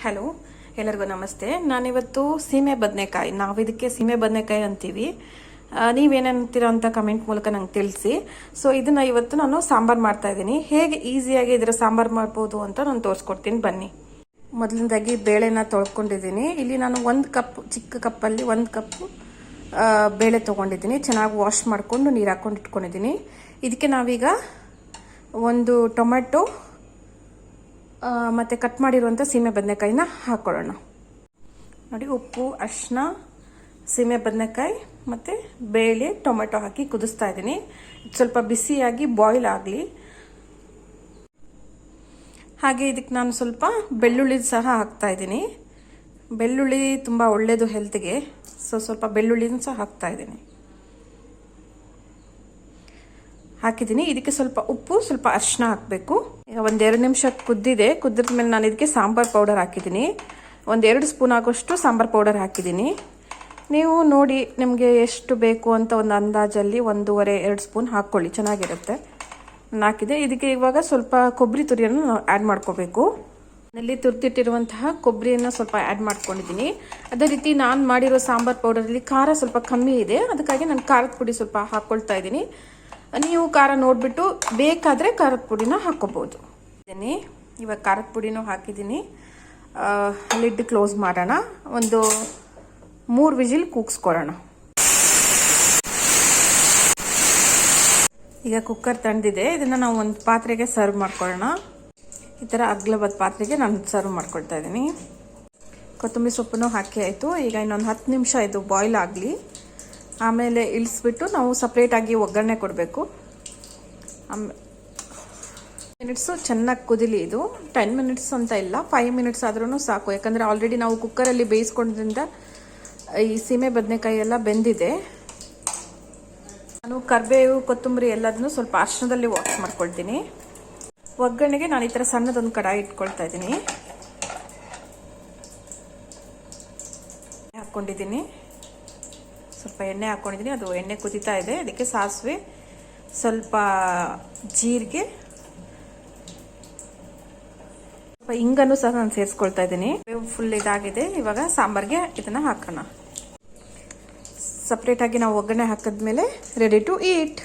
Hello, ಎಲ್ಲರಿಗೂ ನಮಸ್ತೆ. ನಾನಿವತ್ತು ಸೀಮೆ ಬದನೆಕಾಯಿ, ನಾವು ಇದಕ್ಕೆ ಸೀಮೆ ಬದನೆಕಾಯಿ ಅಂತೀವಿ, ನೀವೇನಂತೀರೋ ಅಂತ ಕಮೆಂಟ್ ಮೂಲಕ ನಂಗೆ ತಿಳಿಸಿ. ಸೊ ಇದನ್ನ ಇವತ್ತು ನಾನು ಸಾಂಬಾರು ಮಾಡ್ತಾ ಇದ್ದೀನಿ. ಹೇಗೆ ಈಸಿಯಾಗಿ ಇದರ ಸಾಂಬಾರು ಮಾಡ್ಬೋದು ಅಂತ ನಾನು ತೋರಿಸ್ಕೊಡ್ತೀನಿ, ಬನ್ನಿ. ಮೊದಲನೇದಾಗಿ ಬೇಳೆನ ತೊಳ್ಕೊಂಡಿದ್ದೀನಿ. ಇಲ್ಲಿ ನಾನು ಚಿಕ್ಕ ಕಪ್ಪಲ್ಲಿ 1 ಕಪ್ ಬೇಳೆ ತೊಗೊಂಡಿದ್ದೀನಿ. ಚೆನ್ನಾಗಿ ವಾಶ್ ಮಾಡಿಕೊಂಡು ನೀರು ಹಾಕೊಂಡು ಇಟ್ಕೊಂಡಿದ್ದೀನಿ. ಇದಕ್ಕೆ ನಾವೀಗ 1 ಟೊಮೆಟೊ ಮತ್ತು ಕಟ್ ಮಾಡಿರುವಂಥ ಸೀಮೆ ಬದನೆಕಾಯಿನ ಹಾಕ್ಕೊಳ್ಳೋಣ. ನೋಡಿ, ಉಪ್ಪು, ಅರಿಶಿನ, ಸೀಮೆ ಬದನೆಕಾಯಿ ಮತ್ತು ಬೇಳೆ, ಟೊಮೆಟೊ ಹಾಕಿ ಕುದಿಸ್ತಾ ಇದ್ದೀನಿ. ಸ್ವಲ್ಪ ಬಿಸಿಯಾಗಿ ಬಾಯ್ಲ್ ಆಗಲಿ. ಹಾಗೆ ಇದಕ್ಕೆ ನಾನು ಸ್ವಲ್ಪ ಬೆಳ್ಳುಳ್ಳಿ ಸಹ ಹಾಕ್ತಾ ಇದ್ದೀನಿ. ಬೆಳ್ಳುಳ್ಳಿ ತುಂಬ ಒಳ್ಳೆಯದು ಹೆಲ್ತ್ಗೆ, ಸ್ವಲ್ಪ ಬೆಳ್ಳುಳ್ಳಿನ ಸಹ ಹಾಕ್ತಾ ಇದ್ದೀನಿ. ಹಾಕಿದ್ದೀನಿ. ಇದಕ್ಕೆ ಸ್ವಲ್ಪ ಉಪ್ಪು, ಸ್ವಲ್ಪ ಅರಿಶಿನ ಹಾಕಬೇಕು. ಈಗ 1-2 ನಿಮಿಷ ಕುದ್ದಿದೆ. ಕುದ್ದಿದ ಮೇಲೆ ನಾನು ಇದಕ್ಕೆ ಸಾಂಬಾರು ಪೌಡರ್ ಹಾಕಿದ್ದೀನಿ. 1-2 ಸ್ಪೂನ್ ಆಗೋಷ್ಟು ಸಾಂಬಾರು ಪೌಡರ್ ಹಾಕಿದ್ದೀನಿ. ನೀವು ನೋಡಿ ನಿಮಗೆ ಎಷ್ಟು ಬೇಕು ಅಂತ ಒಂದು ಅಂದಾಜಲ್ಲಿ 1.5-2 ಸ್ಪೂನ್ ಹಾಕ್ಕೊಳ್ಳಿ, ಚೆನ್ನಾಗಿರುತ್ತೆ. ನಾನು ಹಾಕಿದೆ. ಇದಕ್ಕೆ ಇವಾಗ ಸ್ವಲ್ಪ ಕೊಬ್ಬರಿ ತುರಿಯನ್ನು ನಾವು ಆ್ಯಡ್ ಮಾಡ್ಕೋಬೇಕು. ನಲ್ಲಿ ತುರ್ತಿಟ್ಟಿರುವಂತಹ ಕೊಬ್ಬರಿಯನ್ನು ಸ್ವಲ್ಪ ಆ್ಯಡ್ ಮಾಡ್ಕೊಂಡಿದ್ದೀನಿ. ಅದೇ ರೀತಿ ನಾನು ಮಾಡಿರೋ ಸಾಂಬಾರು ಪೌಡರಲ್ಲಿ ಖಾರ ಸ್ವಲ್ಪ ಕಮ್ಮಿ ಇದೆ, ಅದಕ್ಕಾಗಿ ನಾನು ಖಾರದ ಪುಡಿ ಸ್ವಲ್ಪ ಹಾಕ್ಕೊಳ್ತಾ ಇದ್ದೀನಿ. ನೀವು ಖಾರ ನೋಡಿಬಿಟ್ಟು ಬೇಕಾದರೆ ಖಾರದ ಪುಡಿನ ಹಾಕ್ಕೋಬೋದು. ಇವಾಗ ಖಾರದ ಪುಡಿನೂ ಹಾಕಿದ್ದೀನಿ. ಲಿಡ್ ಕ್ಲೋಸ್ ಮಾಡೋಣ. 3 ವಿಜಿಲ್ ಕೂಗಿಸ್ಕೊಳ್ಳೋಣ. ಈಗ ಕುಕ್ಕರ್ ತಣ್ಣದಿದೆ. ಇದನ್ನು ನಾವು ಒಂದು ಪಾತ್ರೆಗೆ ಸರ್ವ್ ಮಾಡ್ಕೊಳ್ಳೋಣ. ಈ ಥರ ಅಗಲವಾದ ಪಾತ್ರೆಗೆ ನಾನು ಸರ್ವ್ ಮಾಡ್ಕೊಳ್ತಾ ಇದ್ದೀನಿ. ಕೊತ್ತಂಬರಿ ಸೊಪ್ಪನ್ನು ಹಾಕಿ ಆಯಿತು. ಈಗ ಇನ್ನೊಂದು 10 ನಿಮಿಷ ಇದು ಬಾಯ್ಲ್ ಆಗಲಿ. ಆಮೇಲೆ ಇಳಿಸ್ಬಿಟ್ಟು ನಾವು ಸಪ್ರೇಟಾಗಿ ಒಗ್ಗರಣೆ ಕೊಡಬೇಕು. ಮಿನಿಟ್ಸು ಚೆನ್ನಾಗಿ ಕುದಿಲಿ. ಇದು 10 ಮಿನಿಟ್ಸ್ ಅಂತ ಇಲ್ಲ, 5 ಮಿನಿಟ್ಸ್ ಆದ್ರೂ ಸಾಕು. ಯಾಕಂದರೆ ಆಲ್ರೆಡಿ ನಾವು ಕುಕ್ಕರಲ್ಲಿ ಬೇಯಿಸ್ಕೊಂಡ್ರಿಂದ ಈ ಸೀಮೆ ಬದನೆಕಾಯಿ ಎಲ್ಲ ಬೆಂದಿದೆ. ನಾನು ಕರಿಬೇವು, ಕೊತ್ತಂಬರಿ ಎಲ್ಲದನ್ನು ಸ್ವಲ್ಪ ಅರಿಶಿನದಲ್ಲಿ ವಾಶ್ ಮಾಡ್ಕೊಳ್ತೀನಿ. ಒಗ್ಗರಣೆಗೆ ನಾನು ಈ ಥರ ಸಣ್ಣದೊಂದು ಕಡಾಯಿ ಇಟ್ಕೊಳ್ತಾ ಇದ್ದೀನಿ. ಹಾಕ್ಕೊಂಡಿದ್ದೀನಿ. ಸ್ವಲ್ಪ ಎಣ್ಣೆ ಹಾಕ್ಕೊಂಡಿದ್ದೀನಿ. ಅದು ಎಣ್ಣೆ ಕುದೀತಾ ಇದೆ. ಅದಕ್ಕೆ ಸಾಸಿವೆ, ಸ್ವಲ್ಪ ಜೀರಿಗೆ, ಸ್ವಲ್ಪ ಇಂಗನ್ನು ಸಹ ನಾನು ಸೇರಿಸ್ಕೊಳ್ತಾ ಇದ್ದೀನಿ. ಫುಲ್ ಇದಾಗಿದೆ. ಇವಾಗ ಸಾಂಬಾರಿಗೆ ಇದನ್ನು ಹಾಕೋಣ. ಸಪ್ರೇಟಾಗಿ ನಾವು ಒಗ್ಗರಣೆ ಹಾಕಿದ್ಮೇಲೆ ರೆಡಿ ಟು ಈಟ್.